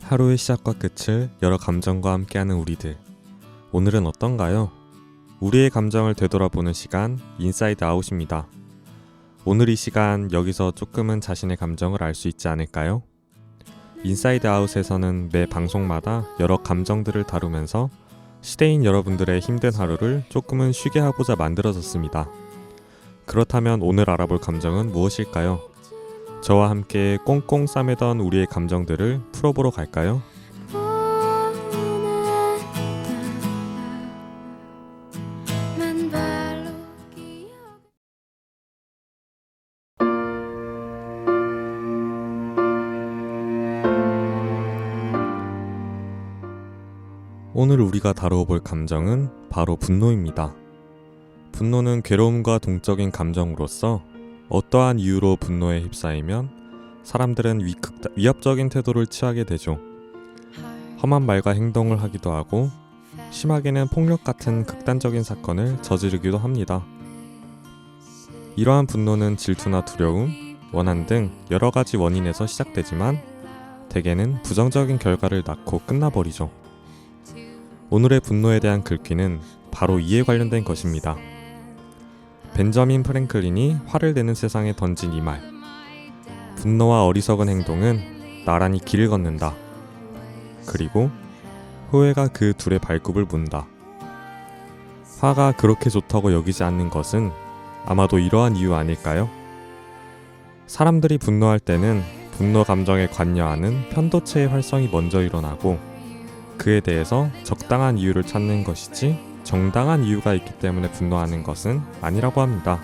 하루의 시작과 끝을 여러 감정과 함께하는 우리들. 오늘은 어떤가요? 우리의 감정을 되돌아보는 시간, 인사이드 아웃입니다. 오늘 이 시간 여기서 조금은 자신의 감정을 알 수 있지 않을까요? 인사이드 아웃에서는 매 방송마다 여러 감정들을 다루면서 시대인 여러분들의 힘든 하루를 조금은 쉬게 하고자 만들어졌습니다. 그렇다면 오늘 알아볼 감정은 무엇일까요? 저와 함께 꽁꽁 싸매던 우리의 감정들을 풀어보러 갈까요? 오늘 우리가 다루어볼 감정은 바로 분노입니다. 분노는 괴로움과 동적인 감정으로서 어떠한 이유로 분노에 휩싸이면 사람들은 위협적인 태도를 취하게 되죠. 험한 말과 행동을 하기도 하고 심하게는 폭력 같은 극단적인 사건을 저지르기도 합니다. 이러한 분노는 질투나 두려움, 원한 등 여러 가지 원인에서 시작되지만 대개는 부정적인 결과를 낳고 끝나버리죠. 오늘의 분노에 대한 글귀는 바로 이에 관련된 것입니다. 벤저민 프랭클린이 화를 내는 세상에 던진 이 말. 분노와 어리석은 행동은 나란히 길을 걷는다. 그리고 후회가 그 둘의 발굽을 문다. 화가 그렇게 좋다고 여기지 않는 것은 아마도 이러한 이유 아닐까요? 사람들이 분노할 때는 분노 감정에 관여하는 편도체의 활성이 먼저 일어나고 그에 대해서 적당한 이유를 찾는 것이지 정당한 이유가 있기 때문에 분노하는 것은 아니라고 합니다.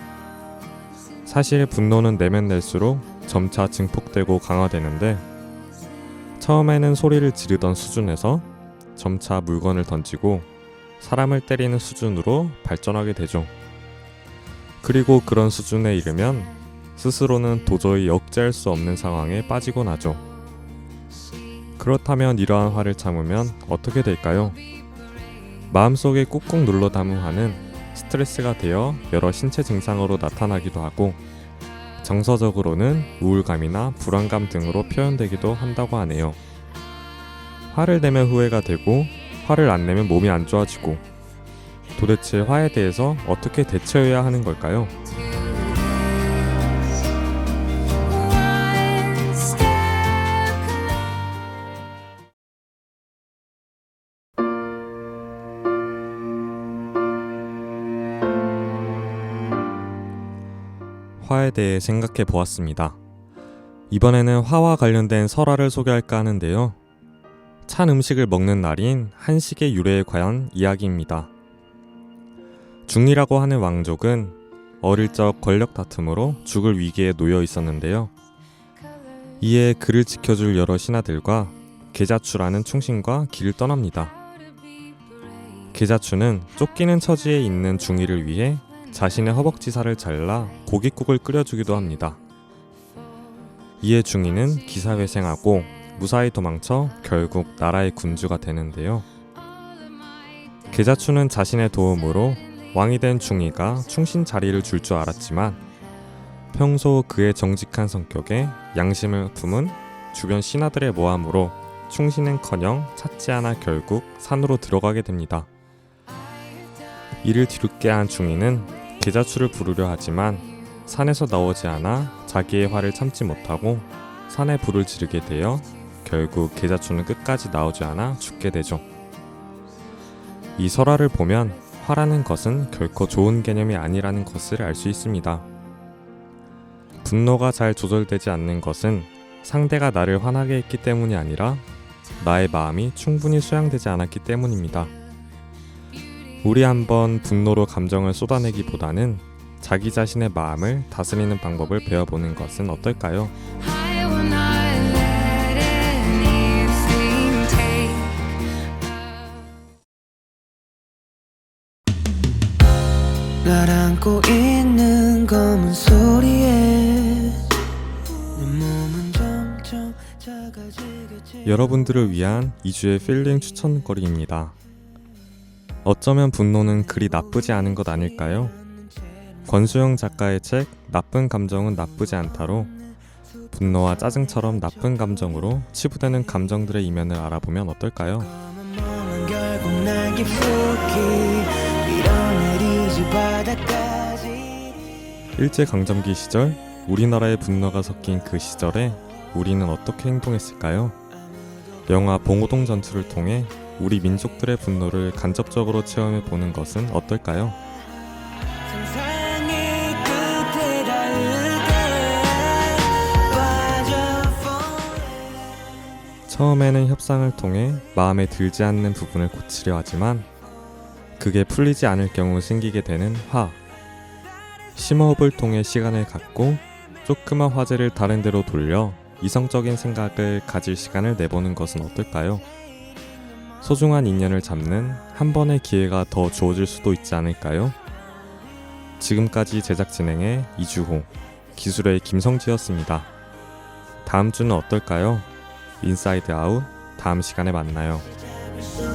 사실 분노는 내면 낼수록 점차 증폭되고 강화되는데 처음에는 소리를 지르던 수준에서 점차 물건을 던지고 사람을 때리는 수준으로 발전하게 되죠. 그리고 그런 수준에 이르면 스스로는 도저히 억제할 수 없는 상황에 빠지곤 하죠. 그렇다면 이러한 화를 참으면 어떻게 될까요? 마음속에 꾹꾹 눌러 담은 화는 스트레스가 되어 여러 신체 증상으로 나타나기도 하고 정서적으로는 우울감이나 불안감 등으로 표현되기도 한다고 하네요. 화를 내면 후회가 되고 화를 안 내면 몸이 안 좋아지고 도대체 화에 대해서 어떻게 대처해야 하는 걸까요? 화에 대해 생각해 보았습니다. 이번에는 화와 관련된 설화를 소개할까 하는데요. 찬 음식을 먹는 날인 한식의 유래에 관한 이야기입니다. 중리라고 하는 왕족은 어릴 적 권력 다툼으로 죽을 위기에 놓여 있었는데요. 이에 그를 지켜줄 여러 신하들과 계자추라는 충신과 길을 떠납니다. 계자추는 쫓기는 처지에 있는 중리를 위해 자신의 허벅지살을 잘라 고깃국을 끓여주기도 합니다. 이에 중이는 기사회생하고 무사히 도망쳐 결국 나라의 군주가 되는데요. 계자추는 자신의 도움으로 왕이 된 중이가 충신 자리를 줄 줄 알았지만 평소 그의 정직한 성격에 양심을 품은 주변 신하들의 모함으로 충신은커녕 찾지 않아 결국 산으로 들어가게 됩니다. 이를 뒤늦게 한 중이는 계자추를 부르려 하지만 산에서 나오지 않아 자기의 화를 참지 못하고 산에 불을 지르게 되어 결국 계자추는 끝까지 나오지 않아 죽게 되죠. 이 설화를 보면 화라는 것은 결코 좋은 개념이 아니라는 것을 알 수 있습니다. 분노가 잘 조절되지 않는 것은 상대가 나를 화나게 했기 때문이 아니라 나의 마음이 충분히 수양되지 않았기 때문입니다. 우리 한번 분노로 감정을 쏟아내기보다는 자기 자신의 마음을 다스리는 방법을 배워보는 것은 어떨까요? 날 안고 있는 검은 소리에 내 몸은 점점 작아지겠지. 여러분들을 위한 2주의 필링 추천거리입니다. 어쩌면 분노는 그리 나쁘지 않은 것 아닐까요? 권수영 작가의 책 나쁜 감정은 나쁘지 않다로 분노와 짜증처럼 나쁜 감정으로 치부되는 감정들의 이면을 알아보면 어떨까요? 몸은 결국 날 깊숙이 밀어내리지 바닥까지. 일제강점기 시절 우리나라의 분노가 섞인 그 시절에 우리는 어떻게 행동했을까요? 영화 봉오동 전투를 통해 우리 민족들의 분노를 간접적으로 체험해 보는 것은 어떨까요? 상상의 끝에 닿을 때 빠져 처음에는 협상을 통해 마음에 들지 않는 부분을 고치려 하지만 그게 풀리지 않을 경우 생기게 되는 화. 심호흡을 통해 시간을 갖고 조그만 화제를 다른 데로 돌려 이성적인 생각을 가질 시간을 내보는 것은 어떨까요? 소중한 인연을 잡는 한 번의 기회가 더 주어질 수도 있지 않을까요? 지금까지 제작 진행의 이주호, 기술의 김성지였습니다. 다음 주는 어떨까요? 인사이드 아웃 다음 시간에 만나요. 수